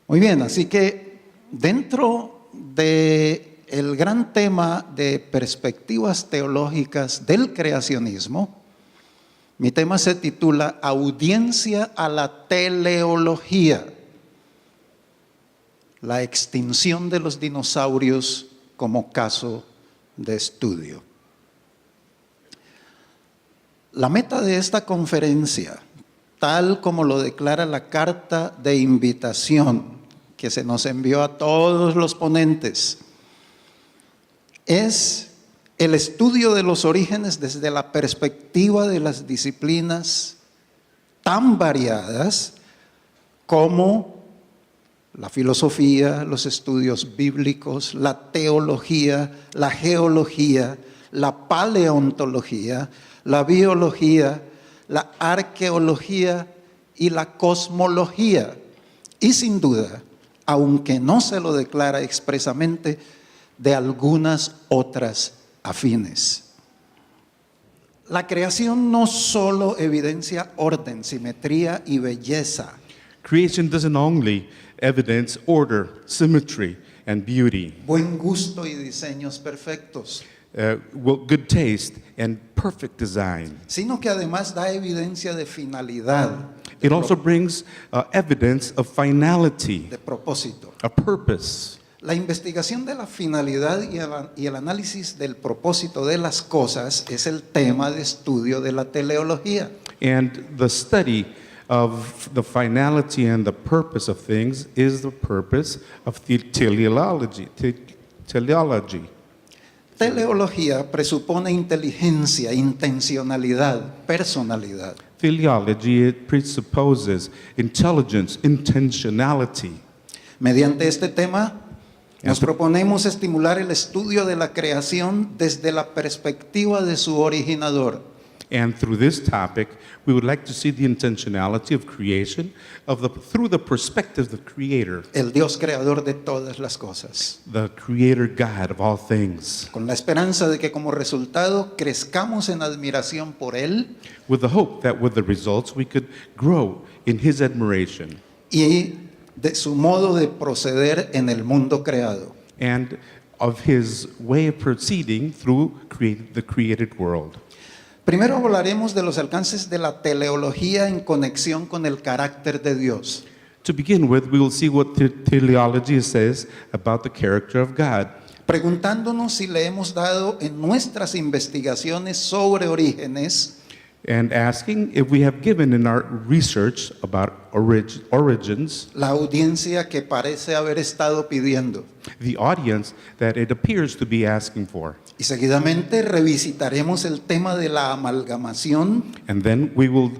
Muy bien, así que dentro de el gran tema de perspectivas teológicas del creacionismo, mi tema se titula Audiencia a la teleología, la extinción de los dinosaurios como caso de estudio. La meta de esta conferencia, tal como lo declara la carta de invitación que se nos envió a todos los ponentes, es el estudio de los orígenes desde la perspectiva de las disciplinas tan variadas como la filosofía, los estudios bíblicos, la teología, la geología, la paleontología, la biología, la arqueología y la cosmología. Y sin duda, aunque no se lo declara expresamente, de algunas otras afines. La creación no solo evidencia orden, simetría y belleza. Creation doesn't only evidence order, symmetry, and beauty, Buen gusto y diseños perfectos, good taste, and perfect design. sino que además da evidencia de finalidad, It also brings evidence of finality, de propósito. a purpose. La investigación de la finalidad y el análisis del propósito de las cosas es el tema de estudio de la teleología. And the study of the finality and the purpose of things is the purpose of the teleology. Teleología presupone inteligencia, intencionalidad, personalidad. Teleology, it presupposes intelligence, intentionality. Mediante este tema, nos proponemos estimular el estudio de la creación desde la perspectiva de su originador. And through this topic, we would like to see the intentionality of creation through the perspective of the Creator, El Dios creador de todas las cosas, the Creator God of all things, con la esperanza de que como resultado crezcamos en admiración por Él with the hope that with the results we could grow in His admiration y de su modo de proceder en el mundo creado. and of His way of proceeding through the created world. Primero hablaremos de los alcances de la teleología en conexión con el carácter de Dios. To begin with, we will see what teleology says about the character of God, Preguntándonos si le hemos dado en nuestras investigaciones sobre orígenes and asking if we have given in our research about origins la audiencia que parece haber estado pidiendo. the audience that it appears to be asking for. Y seguidamente revisitaremos el tema de la amalgamación And then we will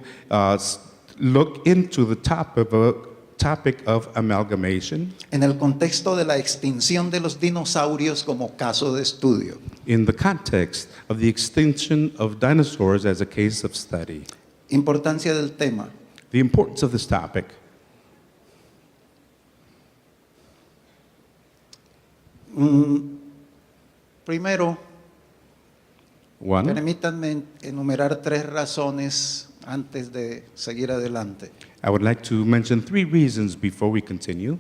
look into the topic of amalgamation en el contexto de la extinción de los dinosaurios como caso de estudio. in the context of the extinction of dinosaurs as a case of study. Importancia del tema. The importance of this topic. Primero, One, permítanme enumerar 3 razones antes de seguir adelante. I would like to mention 3 reasons before we continue.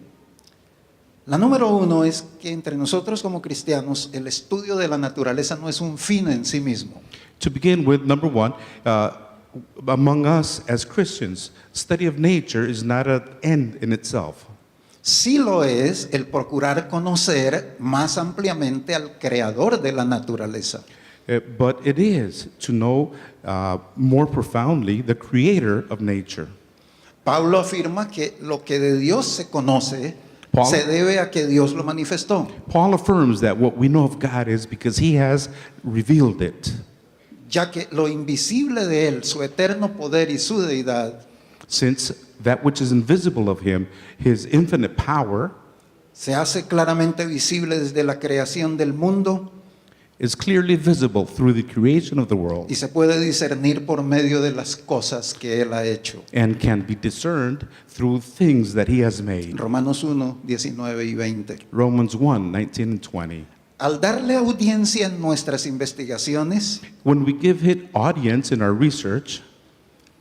La número 1 es que entre nosotros como cristianos el estudio de la naturaleza no es un fin en sí mismo. To begin with, number 1, among us as Christians, study of nature is not an end in itself. Sí lo es el procurar conocer más ampliamente al creador de la naturaleza. But it is to know more profoundly the creator of nature. Pablo afirma que lo que de Dios se conoce Paul- se debe a que Dios lo manifestó. Paul affirms that what we know of God is because he has revealed it. Ya que lo invisible de Él, su eterno poder y su deidad, Since that which is invisible of him, his infinite power, se hace claramente visible desde la creación del mundo is clearly visible through the creation of the world y se puede discernir por medio de las cosas que Él ha hecho. and can be discerned through things that he has made. Romanos 1, 19 y 20. Romans 1, 19 and 20. Al darle audiencia en nuestras investigaciones, When we give it audience in our research,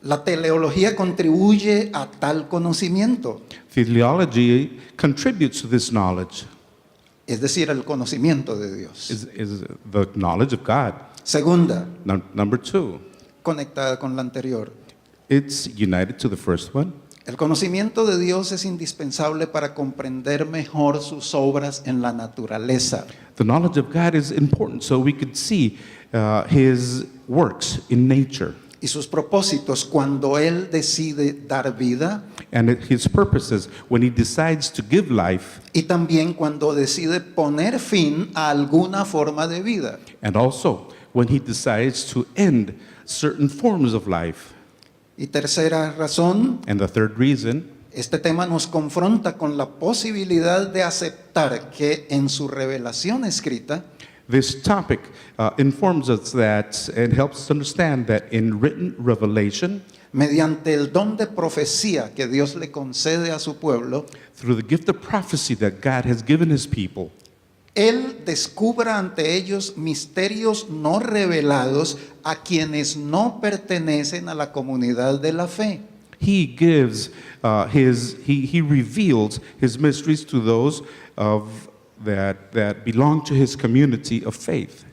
La teleología contribuye a tal conocimiento, Teleology contributes to this knowledge, es decir, el conocimiento de Dios. is the knowledge of God. Segunda, Number two, conectada con la anterior. it's united to the first one. El conocimiento de Dios es indispensable para comprender mejor sus obras en la naturaleza. The knowledge of God is important so we could see His works in nature Y sus propósitos cuando Él decide dar vida and His purposes when He decides to give life, y también cuando decide poner fin a alguna forma de vida. and also when He decides to end certain forms of life. Y tercera razón, And the third reason, este tema nos confronta con la posibilidad de aceptar que en su revelación escrita, this topic informs us that and helps us understand that in written revelation, mediante el don de profecía que Dios le concede a su pueblo, through the gift of prophecy that God has given His people, Él descubra ante ellos misterios no revelados a quienes no pertenecen a la comunidad de la fe. He gives he reveals His mysteries to those that belong to His community of faith.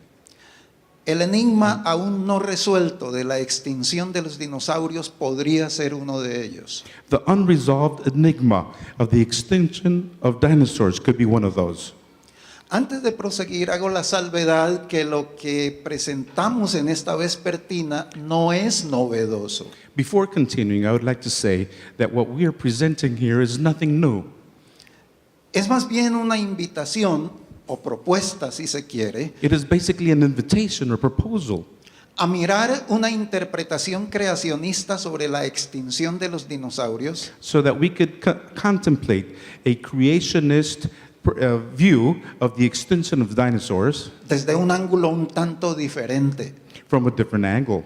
El enigma aún no resuelto de la extinción de los dinosaurios podría ser uno de ellos. The unresolved enigma of the extinction of dinosaurs could be one of those. Antes de proseguir, hago la salvedad que lo que presentamos en esta vespertina no es novedoso. Before continuing, I would like to say that what we are presenting here is nothing new. Es más bien una invitación o propuesta, si se quiere, It is basically an invitation or proposal a mirar una interpretación creacionista sobre la extinción de los dinosaurios so that we could contemplate a creationist view of the extinction of dinosaurs desde un ángulo un tanto diferente, from a different angle.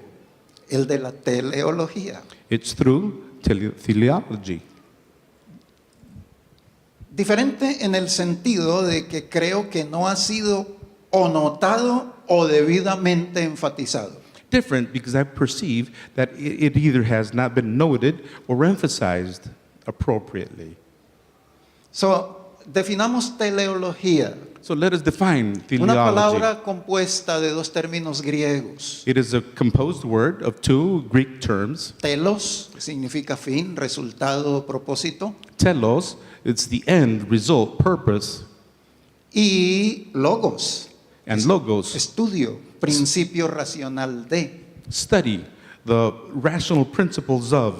el de la teleología. It's through teleology. Diferente en el sentido de que creo que no ha sido o notado o debidamente enfatizado. Different because I perceive that it either has not been noted or emphasized appropriately. So, definamos teleología, So let us define una teleology. palabra compuesta de dos términos griegos. It is a composed word of two Greek terms. Telos, que significa fin, resultado, propósito, Telos, it's the end, result, purpose, y logos, and logos, estudio, principio racional de. study, the rational principles of.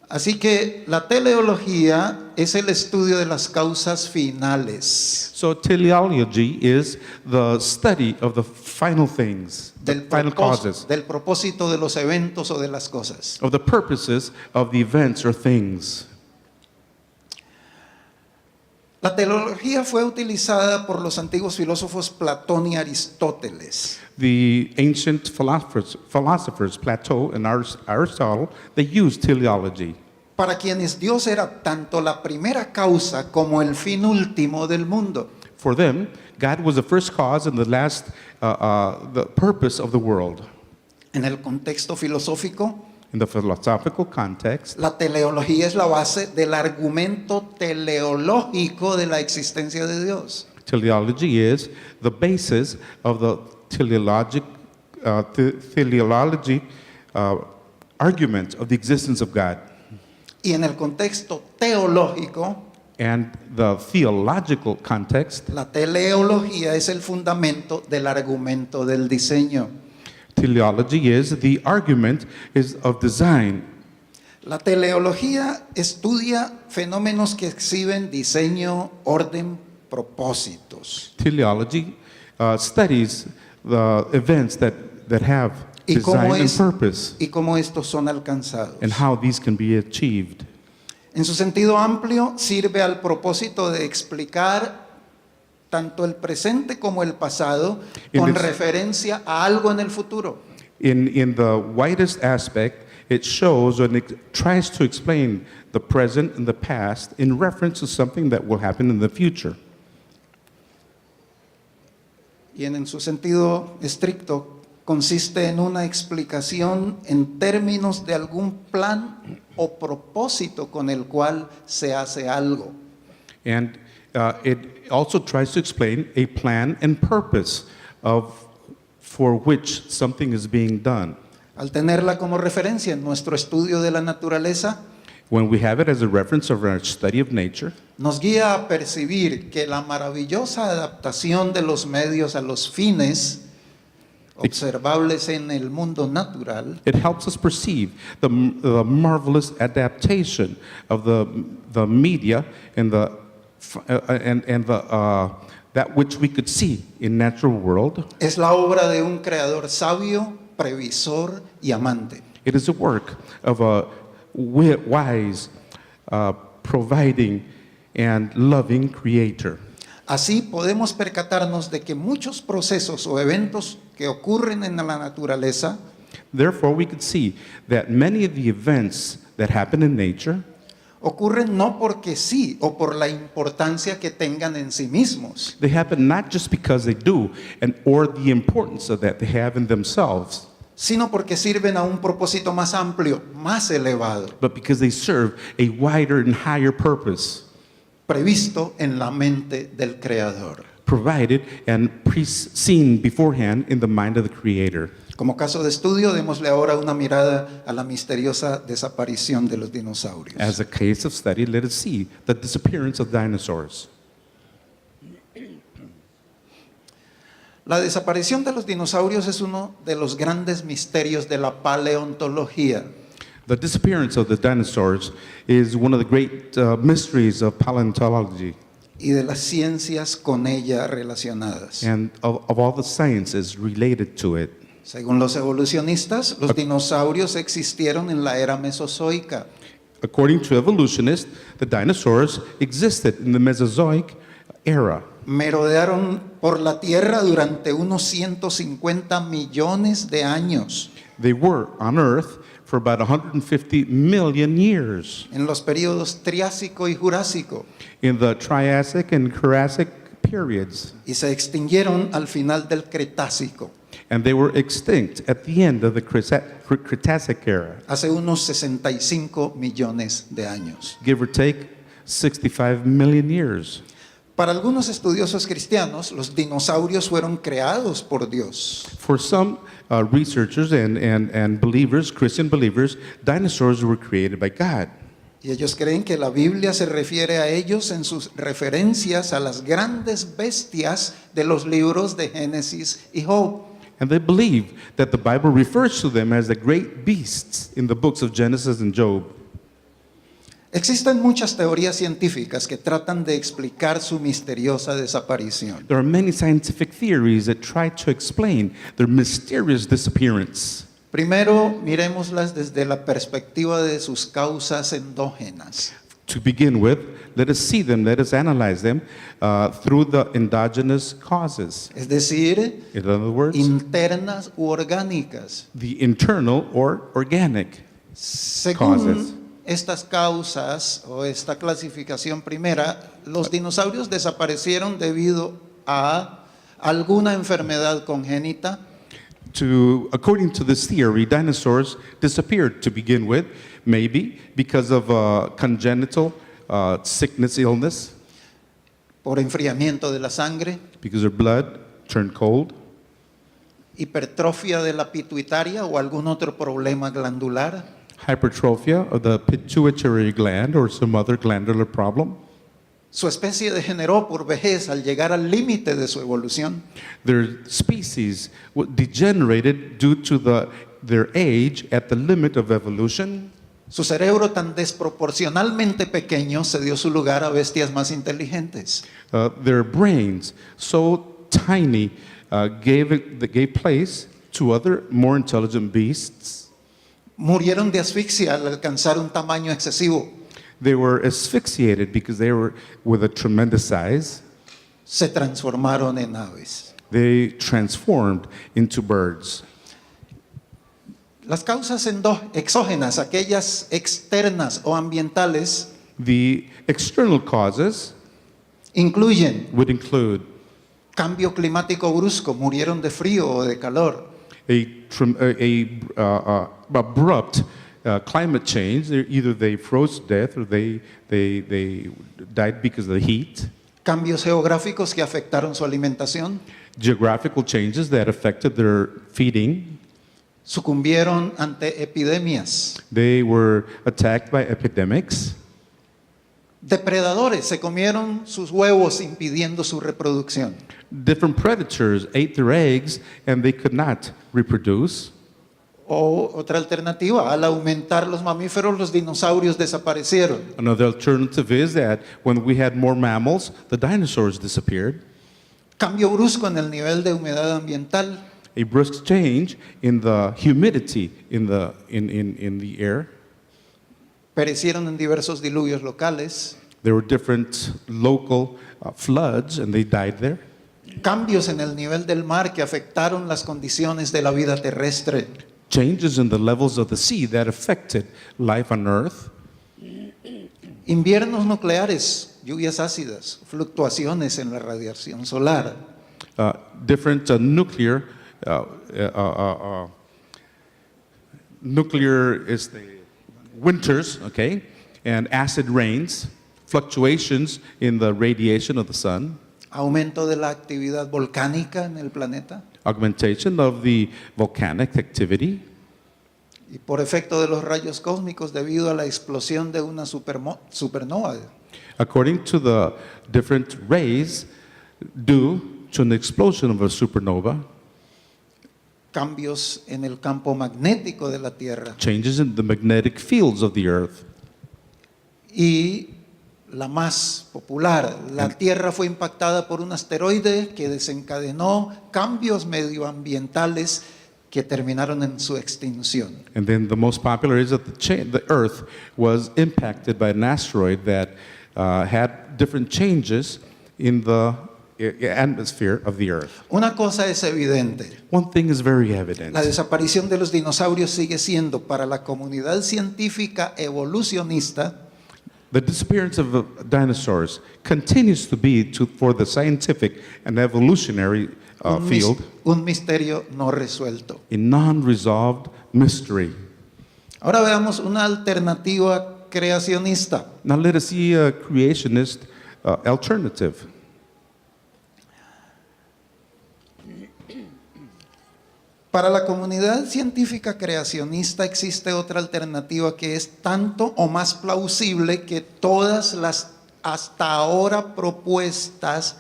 Así que la teleología es el estudio de las causas finales, So teleology is the study of the final things, the final causes, del propósito de los eventos o de las cosas. of the purposes of the events or things. La teleología fue utilizada por los antiguos filósofos Platón y Aristóteles. The ancient philosophers Plato and Aristotle, they used teleology. Para quienes Dios era tanto la primera causa como el fin último del mundo. For them, God was the first cause and the purpose of the world. En el contexto filosófico, In the philosophical context, la teleología es la base del argumento teleológico de la existencia de Dios. teleology is the basis of the teleologic argument of the existence of God. Y en el contexto teológico, And the theological context, la teleología es el fundamento del argumento del diseño. teleology is the argument of design. La teleología estudia fenómenos que exhiben diseño, orden, propósitos. Teleology studies the events that have Y design and purpose y cómo estos son alcanzados. and how these can be achieved. En su sentido amplio, sirve al propósito de explicar tanto el presente como el pasado In con its- referencia a algo en el futuro. In the widest aspect, it shows and it tries to explain the present and the past in reference to something that will happen in the future. Y en su sentido estricto, consiste en una explicación en términos de algún plan o propósito con el cual se hace algo. And it also tries to explain a plan and purpose for which something is being done. Al tenerla como referencia en nuestro estudio de la naturaleza, When we have it as a reference of our study of nature, nos guía a percibir que la maravillosa adaptación de los medios a los fines observables en el mundo natural it helps us perceive the marvelous adaptation of the media and that which we could see in natural world. es la obra de un creador sabio, previsor y amante. It is a work of a wise, providing, and loving creator. Así podemos percatarnos de que muchos procesos o eventos que ocurren en la naturaleza Therefore, we could see that many of the events that happen in nature ocurren no porque sí o por la importancia que tengan en sí mismos, they happen not just because they do, or the importance of that they have in themselves, sino porque sirven a un propósito más amplio, más elevado, but because they serve a wider and higher purpose, previsto en la mente del Creador. provided and seen beforehand in the mind of the Creator. Como caso de estudio, démosle ahora una mirada a la misteriosa desaparición de los dinosaurios. As a case of study, let us see the disappearance of dinosaurs. La desaparición de los dinosaurios es uno de los grandes misterios de la paleontología. The disappearance of the dinosaurs is one of the great mysteries of paleontology Y de las ciencias con ella relacionadas. and of all the sciences related to it. Según los evolucionistas, los dinosaurios existieron en la era mesozoica. According to evolutionists, the dinosaurs existed in the Mesozoic era. Merodearon por la Tierra durante unos 150 millones de años, They were on Earth for about 150 million years en los periodos Triásico y Jurásico, in the Triassic and Jurassic periods, y se extinguieron al final del Cretácico, and they were extinct at the end of the Cretacic era, hace unos 65 millones de años. give or take 65 million years. Para algunos estudiosos cristianos, los dinosaurios fueron creados por Dios. For some researchers and believers, Christian believers, dinosaurs were created by God. Y ellos creen que la Biblia se refiere a ellos en sus referencias a las grandes bestias de los libros de Génesis y Job. And they believe that the Bible refers to them as the great beasts in the books of Genesis and Job. Existen muchas teorías científicas que tratan de explicar su misteriosa desaparición. There are many scientific theories that try to explain their mysterious disappearance. Primero, miremoslas desde la perspectiva de sus causas endógenas. To begin with, let us analyze them through the endogenous causes. Es decir, In other words, internas u orgánicas. the internal or organic Según causes. estas causas o esta clasificación primera, los dinosaurios desaparecieron debido a alguna enfermedad congénita, According to this theory, dinosaurs disappeared to begin with, maybe because of congenital sickness, illness, por enfriamiento de la sangre, because their blood turned cold, hipertrofia de la pituitaria o algún otro problema glandular, hypertrophy of the pituitary gland or some other glandular problem. su especie degeneró por vejez al llegar al límite de su evolución. Their species degenerated due to their age at the limit of evolution. Su cerebro tan desproporcionalmente pequeño se dio su lugar a bestias más inteligentes. Their brains, so tiny, gave place to other more intelligent beasts. Murieron de asfixia al alcanzar un tamaño excesivo. They were asphyxiated because they were with a tremendous size. Se transformaron en aves. They transformed into birds. Las causas exógenas, aquellas externas o ambientales, The external causes incluyen would include cambio climático brusco, murieron de frío o de calor, abrupt climate change. Either they froze to death or they died because of the heat. Cambios geográficos que afectaron su alimentación. Geographical changes that affected their feeding. Sucumbieron ante epidemias. They were attacked by epidemics. Depredadores se comieron sus huevos impidiendo su reproducción. Different predators ate their eggs and they could not reproduce. O otra alternativa, al aumentar los mamíferos, los dinosaurios desaparecieron. Another alternative is that when we had more mammals, the dinosaurs disappeared. Cambio brusco en el nivel de humedad ambiental. A brisk change in the humidity in the air. Perecieron en diversos diluvios locales. There were different local floods and they died there. Cambios en el nivel del mar que afectaron las condiciones de la vida terrestre. Changes in the levels of the sea that affected life on Earth. Inviernos nucleares, lluvias ácidas, fluctuaciones en la radiación solar. Different nuclear is the winters, okay, and acid rains, fluctuations in the radiation of the sun, Aumento de la actividad volcánica en el planeta. augmentation of the volcanic activity, Y por efecto de los rayos cósmicos debido a la explosión de una supernova. according to the different rays due to an explosion of a supernova, Cambios en el campo magnético de la Tierra. changes in the magnetic fields of the Earth. Y la más popular, la Tierra fue impactada por un asteroide que desencadenó cambios medioambientales que terminaron en su extinción. And then the most popular is that the Earth was impacted by an asteroid that had different changes in the atmosphere of the Earth. Una cosa es evidente, One thing is very evident. la desaparición de los dinosaurios sigue siendo para la comunidad científica evolucionista The disappearance of dinosaurs continues to be for the scientific and evolutionary field un misterio no resuelto. a non-resolved mystery. Ahora veamos una alternativa creacionista. Now let us see a creationist alternative. Para la comunidad científica creacionista existe otra alternativa que es tanto o más plausible que todas las hasta ahora propuestas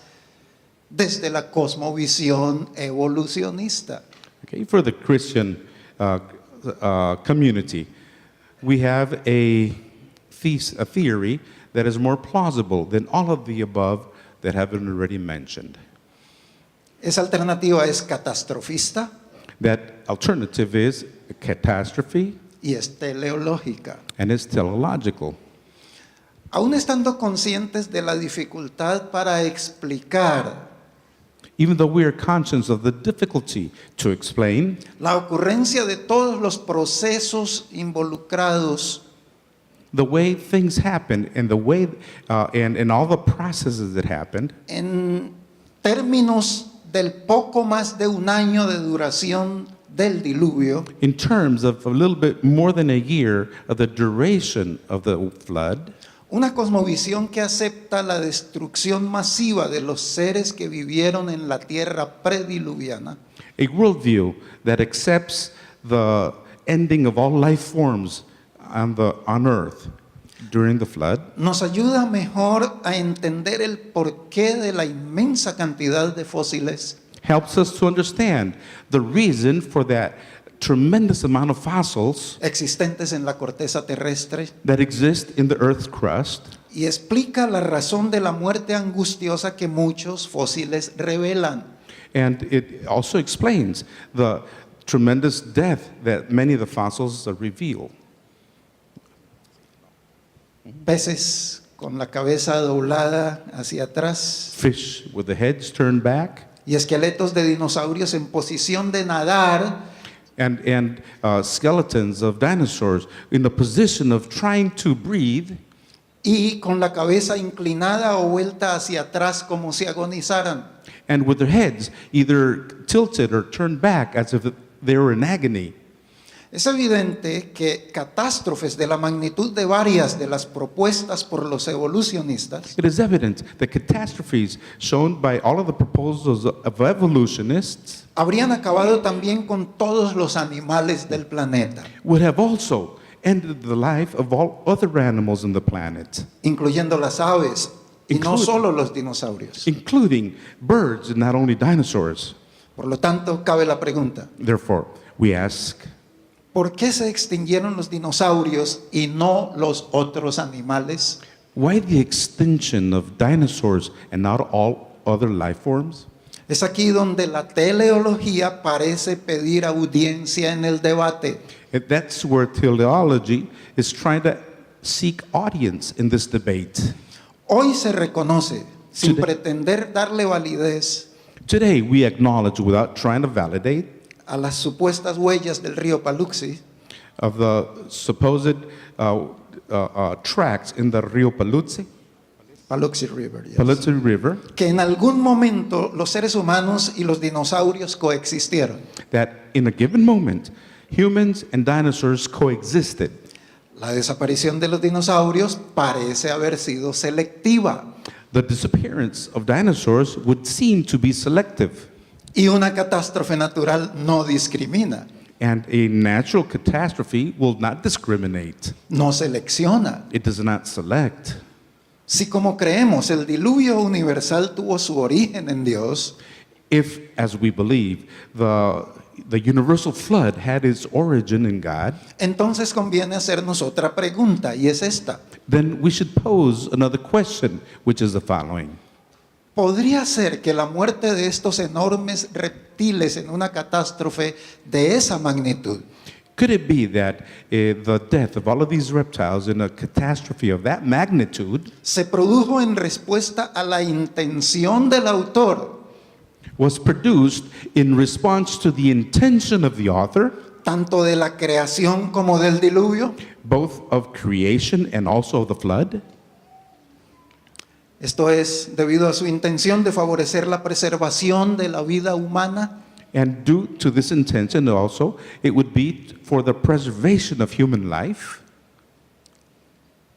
desde la cosmovisión evolucionista. Okay, for the Christian community, we have a theory that is more plausible than all of the above that have been already mentioned. Esa alternativa es catastrofista That alternative is a catastrophe y es teleológica. and is teleological. Aún estando conscientes de la dificultad para explicar Even though we are conscious of the difficulty to explain la ocurrencia de todos los procesos involucrados the way things happen and the way and all the processes that happened en términos del poco más de un año de duración del diluvio, in terms of a little bit more than a year of the duration of the flood, una cosmovisión que acepta la destrucción masiva de los seres que vivieron en la tierra prediluviana, a worldview that accepts the ending of all life forms on earth during the flood, nos ayuda mejor a entender el porqué de la inmensa cantidad de fósiles helps us to understand the reason for that tremendous amount of fossils existentes en la corteza terrestre that exist in the earth's crust, y explica la razón de la muerte angustiosa que muchos fósiles revelan. and it also explains the tremendous death that many of the fossils reveal. Peces con la cabeza doblada hacia atrás Fish with the heads turned back, y esqueletos de dinosaurios en posición de nadar and skeletons of dinosaurs in the position of trying to breathe, y con la cabeza inclinada o vuelta hacia atrás como si agonizaran. and with their heads either tilted or turned back as if they were in agony. Es evidente que catástrofes de la magnitud de varias de las propuestas por los evolucionistas It is evident that catastrophes shown by all of the proposals of evolutionists habrían acabado también con todos los animales del planeta, would have also ended the life of all other animals on the planet, incluyendo las aves y no Include- solo los dinosaurios. including birds and not only dinosaurs. Por lo tanto, cabe la pregunta, Therefore, we ask, ¿por qué se extinguieron los dinosaurios y no los otros animales? why the extinction of dinosaurs and not all other life forms? Es aquí donde la teleología parece pedir audiencia en el debate. And that's where teleology is trying to seek audience in this debate. Hoy se reconoce, sin Today- pretender darle validez Today, we acknowledge without trying to validate a las supuestas huellas del río Paluxy, of the supposed tracks in the Rio Paluzi, Paluxy River, yes, Paluzi River, que en algún momento los seres humanos y los dinosaurios coexistieron. that in a given moment, humans and dinosaurs coexisted. La desaparición de los dinosaurios parece haber sido selectiva The disappearance of dinosaurs would seem to be selective, y una catástrofe natural no discrimina, and a natural catastrophe will not discriminate. no selecciona. It does not select. Si como creemos el diluvio universal tuvo su origen en Dios, If, as we believe, the universal flood had its origin in God, entonces conviene hacernos otra pregunta y es esta. then we should pose another question, which is the following. ¿Podría ser que la muerte de estos enormes reptiles en una catástrofe de esa magnitud Could it be that the death of all of these reptiles in a catastrophe of that magnitude se produjo en respuesta a la intención del autor, was produced in response to the intention of the author, tanto de la creación como del diluvio? both of creation and also of the flood? Esto es debido a su intención de favorecer la preservación de la vida humana. And due to this intention also, it would be for the preservation of human life.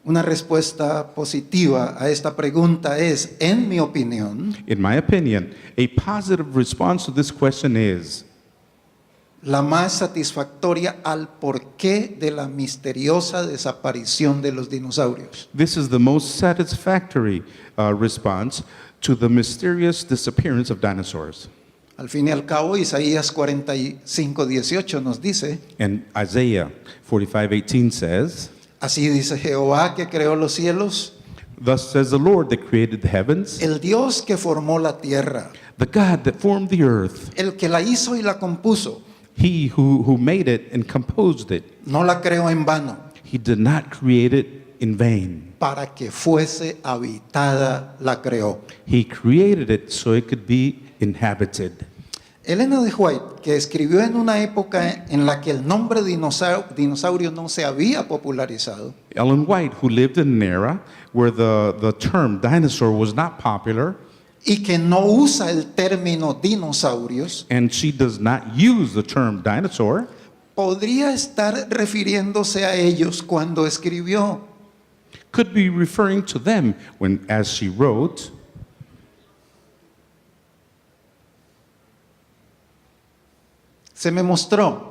Una respuesta positiva a esta pregunta es, en mi opinión, In my opinion, a positive response to this question is la más satisfactoria al porqué de la misteriosa desaparición de los dinosaurios. this is the most satisfactory response to the mysterious disappearance of dinosaurs. Al fin y al cabo, Isaías 45:18 nos dice, And Isaiah 45:18 says, así dice Jehová que creó los cielos, "Thus says the Lord that created the heavens, el Dios que formó la tierra, the God that formed the earth, el que la hizo y la compuso, He who made it and composed it. no la creó en vano, He did not create it in vain. para que fuese habitada la creó." He created it so it could be inhabited." Elena de White, que escribió en una época en la que el nombre dinosaurio no se había popularizado, Ellen White, who lived in an era where the term dinosaur was not popular, y que no usa el término dinosaurios, and she does not use the term dinosaur, podría estar refiriéndose a ellos cuando escribió, could be referring to them when, as she wrote, se me mostró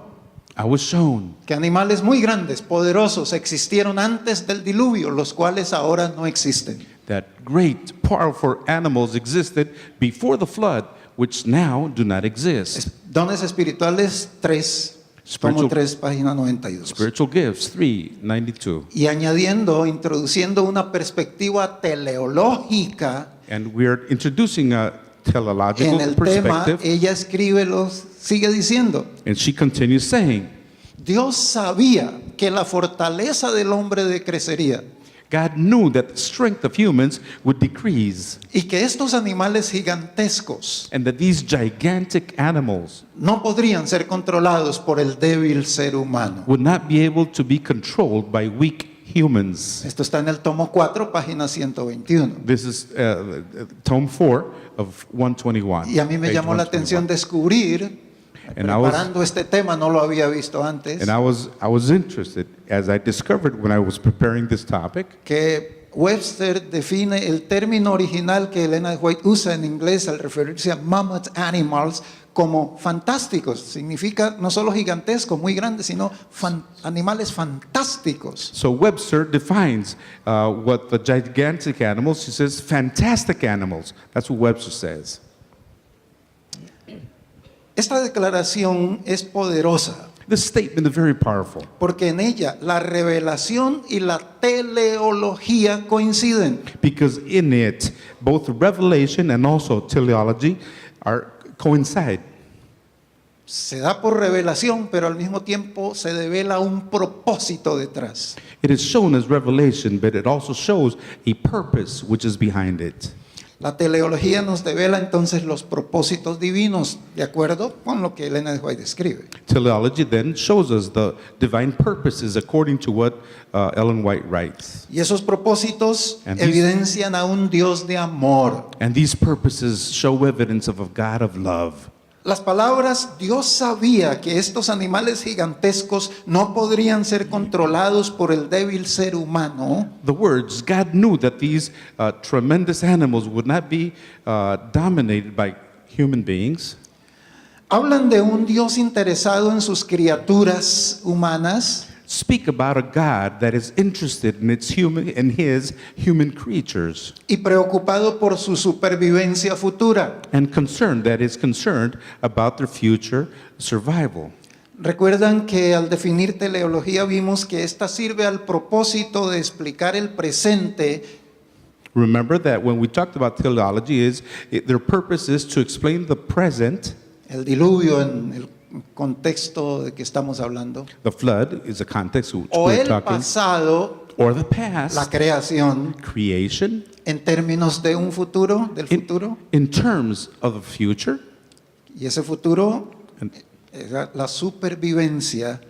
I was shown que animales muy grandes, poderosos, existieron antes del diluvio, los cuales ahora no existen. that great, powerful animals existed before the flood, which now do not exist. Dones espirituales 3, tomo Spiritual- 3, página 92. Spiritual gifts, 392. Y añadiendo, introduciendo una perspectiva teleológica And we're introducing a teleological en el tema, perspective. ella escribe, sigue diciendo, And she continues saying, Dios sabía que la fortaleza del hombre decrecería God knew that the strength of humans would decrease, y que estos animales gigantescos and that these gigantic animals no podrían ser controlados por el débil ser humano. would not be able to be controlled by weak humans. Esto está en el tomo 4, página 121. This is tome 4 of 121. Y a mí me page llamó la 121. atención descubrir And I was, Preparando este tema no lo había visto antes, and I was interested as I discovered when I was preparing this topic que Webster define el término original que Elena de White usa en inglés al referirse a mammoth animals como fantásticos. Significa no solo gigantescos, muy grandes, sino animales fantásticos. So Webster defines what the gigantic animals. He says fantastic animals. That's what Webster says. Esta declaración es poderosa This statement is very powerful porque en ella la revelación y la teleología coinciden. because in it, both revelation and also teleology coincide. Se da por revelación, pero al mismo tiempo se devela un propósito detrás. It is shown as revelation, but it also shows a purpose which is behind it. La teleología nos devela entonces los propósitos divinos, de acuerdo con lo que Elena de White describe. Teleology then shows us the divine purposes according to what Ellen White writes. Y esos propósitos And these- evidencian a un Dios de amor. And these purposes show evidence of a God of love. Las palabras, Dios sabía que estos animales gigantescos no podrían ser controlados por el débil ser humano, The words, God knew that these tremendous animals would not be dominated by human beings. hablan de un Dios interesado en sus criaturas humanas, Speak about a God that is interested in his human creatures y preocupado por su supervivencia futura. and concerned about their future survival. Recuerdan que al definir teleología vimos que esta sirve al propósito de explicar el presente Remember that when we talked about teleology, their purpose is to explain the present. el diluvio en el contexto de que estamos hablando, The flood is a context which o we're el talking, pasado, or the la past, creación, creation, en términos de un futuro, del futuro, in terms of the future, y ese futuro and, es la supervivencia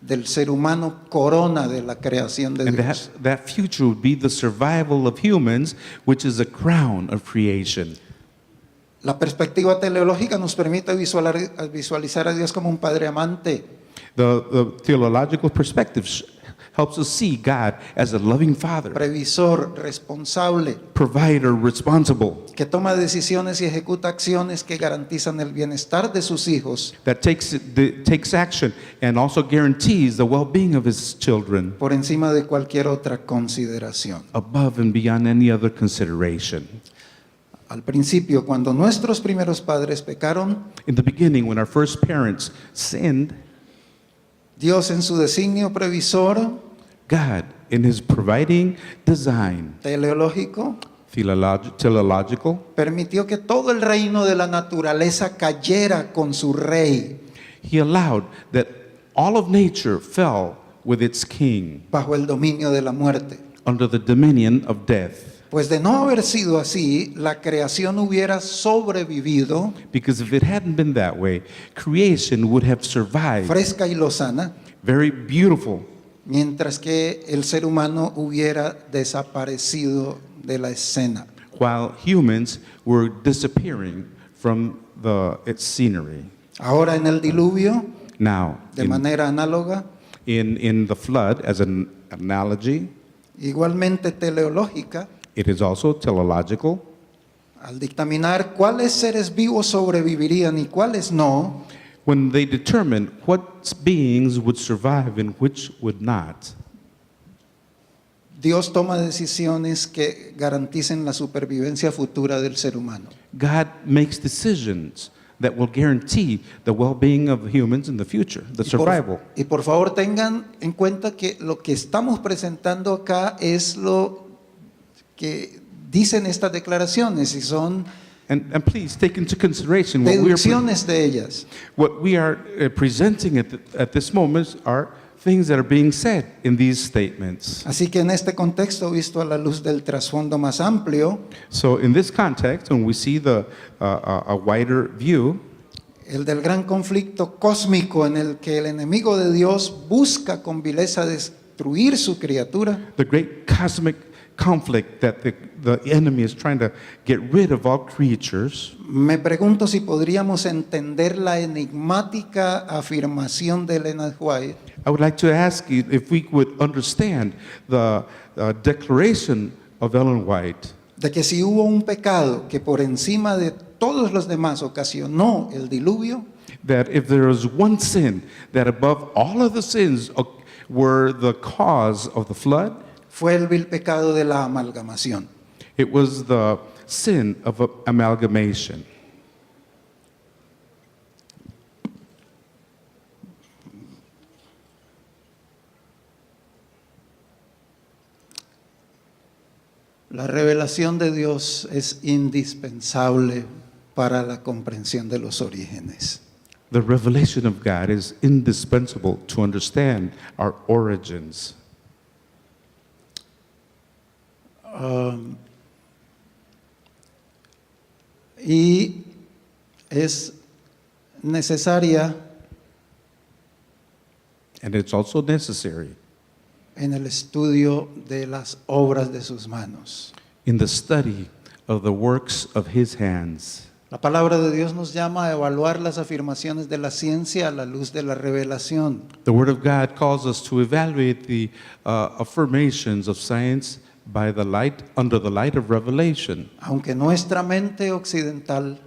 del ser humano, corona de la creación de and Dios. that future would be the survival of humans, which is a crown of creation. La perspectiva teleológica nos permite visualizar a Dios como un padre amante, The theological perspective helps us see God as a loving father, previsor, responsable, provider, responsible, que toma decisiones y ejecuta acciones que garantizan el bienestar de sus hijos that takes action and also guarantees the well-being of his children por encima de cualquier otra consideración. above and beyond any other consideration. Al principio, cuando nuestros primeros padres pecaron, In the beginning, when our first parents sinned, Dios en su designio previsor, God, in his providing design, teleológico, teleological, permitió que todo el reino de la naturaleza cayera con su rey he allowed that all of nature fell with its king bajo el dominio de la muerte. under the dominion of death. Pues de no haber sido así, la creación hubiera sobrevivido Because if it hadn't been that way, creation would have survived fresca y lozana, very beautiful, mientras que el ser humano hubiera desaparecido de la escena. while humans were disappearing from its scenery. Ahora en el diluvio, Now, de manera análoga, in the flood, as an analogy, igualmente teleológica, it is also teleological. al dictaminar cuáles seres vivos sobrevivirían y cuáles no, When they determined what beings would survive and which would not, Dios toma decisiones que garanticen la supervivencia futura del ser humano. God makes decisions that will guarantee the well-being of humans in the future, the survival. Y por favor tengan en cuenta que lo que estamos presentando acá es lo que dicen estas declaraciones y son And please take into consideration deducciones de ellas. what we are presenting at this moment are things that are being said in these statements. Así que en este contexto, visto a la luz del trasfondo más amplio, So in this context, when we see a wider view, el del gran conflicto cósmico en el que el enemigo de Dios busca con vileza destruir su criatura, the great cosmic conflict that the enemy is trying to get rid of all creatures, me pregunto si podríamos entender la enigmática afirmación de Ellen White I would like to ask you if we would understand the declaration of Ellen White de que si hubo un pecado que por encima de todos los demás ocasionó el diluvio, that if there was one sin that above all of the sins were the cause of the flood, fue el vil pecado de la amalgamación. it was the sin of amalgamation. La revelación de Dios es indispensable para la comprensión de los orígenes. The revelation of God is indispensable to understand our origins. Y es necesaria And it's also necessary en el estudio de las obras de sus manos. in the study of the works of his hands. La palabra de Dios nos llama a evaluar las afirmaciones de la ciencia a la luz de la revelación. The Word of God calls us to evaluate the affirmations of science by the light, under the light of revelation. Aunque nuestra mente occidental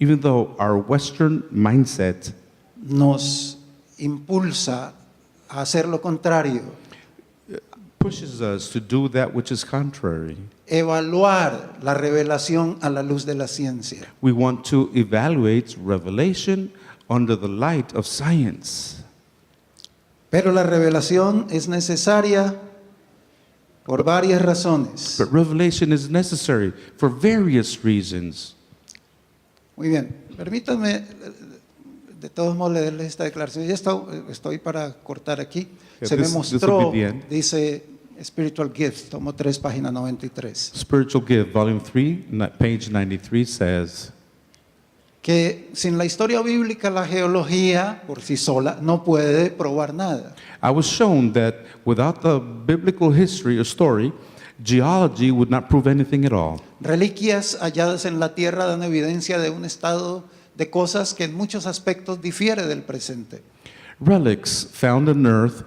Even though our Western mindset nos impulsa a hacer lo contrario, pushes us to do that which is contrary, evaluar la revelación a la luz de la ciencia. we want to evaluate revelation under the light of science. Pero la revelación es necesaria por varias razones. But revelation is necessary for various reasons. Muy bien, permítanme de todos modos leerles esta declaración. Ya estoy para cortar aquí. Yeah, Se me this will mostró, be the end. dice Spiritual Gifts, tomo 3, página 93, Spiritual Gift, Volume 3, page 93 says, que sin la historia bíblica la geología por sí sola no puede probar nada. I was shown that without the biblical history or story, geology would not prove anything at all. Reliquias halladas en la tierra dan evidencia de un estado de cosas que en muchos aspectos difiere del presente. Relics found on earth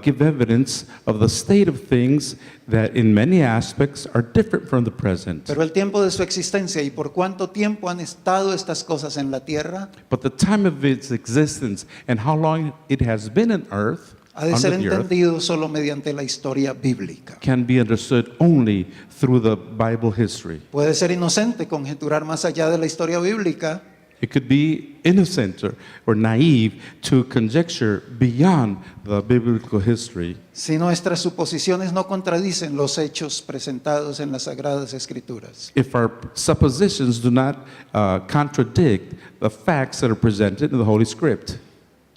give evidence of the state of things that in many aspects are different from the present. Pero el tiempo de su existencia y por cuánto tiempo han estado estas cosas en la tierra But the time of its existence and how long it has been on earth, ha de ser under the earth, entendido solo mediante la historia bíblica. can be understood only through the Bible history. Puede ser inocente conjeturar más allá de la historia bíblica, It could be innocent or naive to conjecture beyond the biblical history si nuestras suposiciones no contradicen los hechos presentados en las Sagradas Escrituras. if our suppositions do not contradict the facts that are presented in the Holy Script.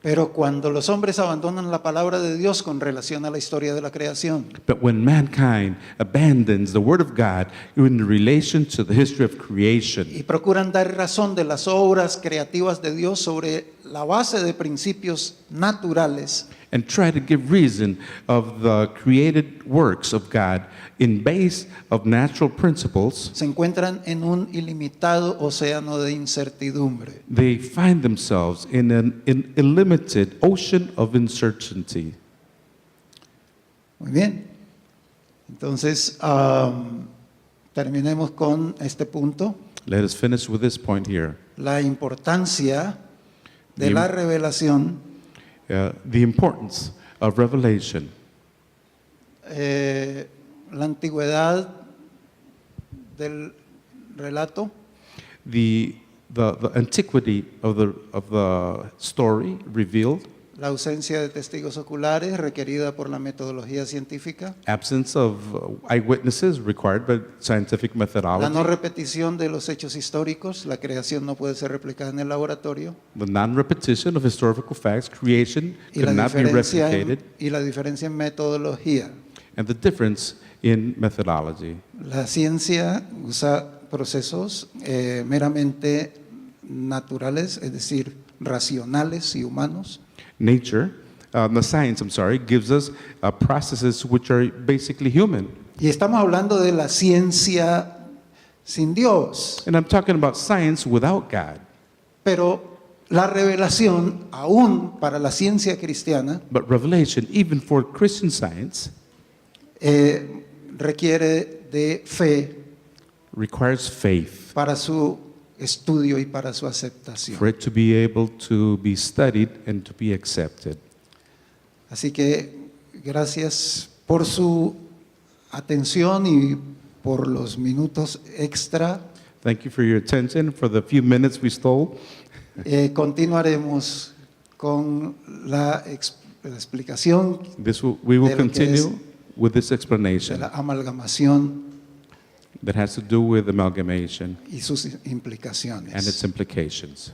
Pero cuando los hombres abandonan la palabra de Dios con relación a la historia de la creación, But when mankind abandons the Word of God in relation to the history of creation y procuran dar razón de las obras creativas de Dios sobre la base de principios naturales, and try to give reason of the created works of God in base of natural principles, se encuentran en un ilimitado océano de incertidumbre. they find themselves in an illimited ocean of uncertainty. Muy bien. Entonces, terminemos con este punto. Let us finish with this point here. La importancia de Bien. la revelación, The importance of revelation. la antigüedad del relato, The antiquity of the story revealed, la ausencia de testigos oculares requerida por la metodología científica, absence of eyewitnesses required by scientific la methodology, no repetición de los hechos históricos, la creación no puede ser replicada en el laboratorio, the non-repetition of historical facts, creation y la cannot be replicated, diferencia en metodología. and the difference in methodology. La ciencia usa procesos meramente naturales, es decir, racionales y humanos, Nature the science, I'm sorry, gives us processes which are basically human. Y estamos hablando de la ciencia sin Dios. And I'm talking about science without God. Pero la revelación, aún para la ciencia cristiana, But revelation, even for Christian science, requiere de fe requires faith para su estudio y para su aceptación. for it to be able to be studied and to be accepted. Así que gracias por su atención y por los minutos extra. Thank you for your attention, for the few minutes we stole. Continuaremos con la explicación We will de lo que es continue with this de explanation la amalgamación that has to do with amalgamation y sus and implicaciones. its implications.